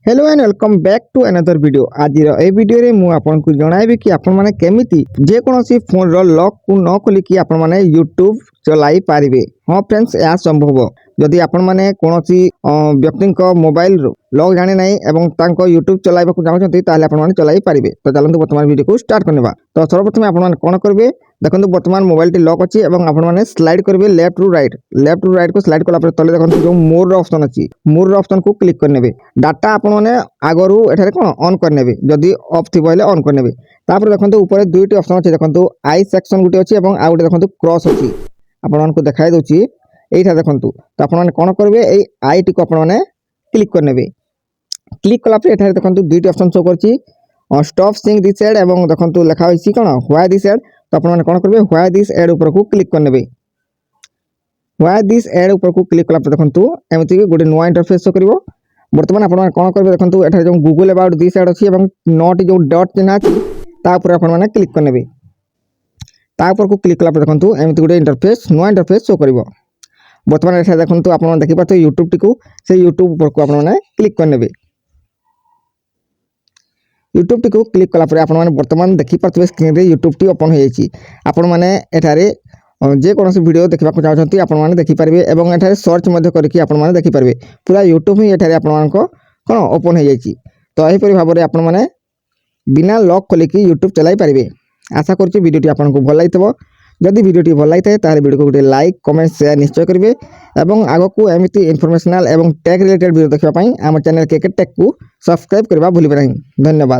Hello and welcome back to another video. आज ए video रे मु आपनको जणाइबी कि आपण माने केमिति जे कोनोसी फोन रो लॉक को न खोली कि आपण माने यूट्यूब चलाई पारिबे। हां फ्रेंड्स, या संभव जदि आपण माने कोनोसी व्यक्ति को मोबाइल रो लॉक जाने नहीं एवं तांको यूट्यूब चलाइबा को चाहछंती ताले आपण माने चलाई पारिबे। तो चलंतु वर्तमान वीडियो को स्टार्ट करनेबा। तो सर्वप्रथम आपण माने कोन करबे, देखंतु वर्तमान मोबाइल टी लॉक अछि एवं आपण माने स्लाइड करबे लेफ्ट टू राइट को स्लाइड कला पर तले देखंतु जो मोर रो ऑप्शन अछि, मोर रो ऑप्शन को क्लिक करनेबे। डाटा आपण माने आगरु एठारे कोन ऑन करनेबे, जदि ऑफ थि बोले ऑन करनेबे। तापर देखंतु ऊपर दुईटी ऑप्शन अछि, देखंतु आई सेक्शन गुटे अछि एवं आ गुटे देखंतु क्रॉस अछि। आपण मानकु देखाइ दोछि एइठा देखंतु। तो आपण माने कोन करबे, एई आई टी को आपण माने क्लिक करनेबे। क्लिक कला पर एठारे देखंतु दुईटी ऑप्शन शो करछि, स्टॉप सीइंग दिस एड एवं देखंतु लेखा होइछि कोन व्हाई दिस एड। तो आपण माने कोन करबे, व्हाई दिस एड ऊपर को क्लिक करनेबे। व्हाई दिस एड ऊपर को क्लिक कला पर देखंतु एमिति गुटे नुवा इंटरफेस शो करिवो। वर्तमान आपण माने कोन करबे, देखंतु एठारे जो गूगल अबाउट दिस एड अछि एवं नोट जो डॉट चिन्ह अछि ता ऊपर आपण माने क्लिक करनेबे। ता ऊपर को क्लिक कला पर देखंतु एमिति गुटे इंटरफेस नुवा इंटरफेस शो करिवो। वर्तमान एठा देखंतु आपण माने देखि पाथो यूट्यूब टी को, से यूट्यूब ऊपर को आपण माने क्लिक करनेबे। यूट्यूब टी को क्लिक कला पर आपण माने वर्तमान देखि पाथबे स्क्रीन रे यूट्यूब टी ओपन हो जायछि। आपण माने एठारे जे कोनोसी वीडियो देखबा को चाहछंती आपण माने देखि पारबे एवं एठारे सर्च मध्ये करके आपण माने देखि पारबे। पूरा यूट्यूब ही एठारे आपण मानको कोन ओपन हो जायछि। तो एही परि भाबरे आपण माने बिना लॉक खोली कि यूट्यूब चलाई पारिबे। आशा करछि वीडियोटी आपनको भल लागितबो। जदि वीडियोटी भल लागिଥାଏ ताहे वीडियो को गुटे लाइक कमेंट शेयर निश्चय करिवे एवं आगो को एमिति इन्फॉर्मेशनल एवं टेक रिलेटेड वीडियो देखबा पई हमर चैनल केके टेक को सब्सक्राइब करबा भूलिबे नहीं। धन्यवाद।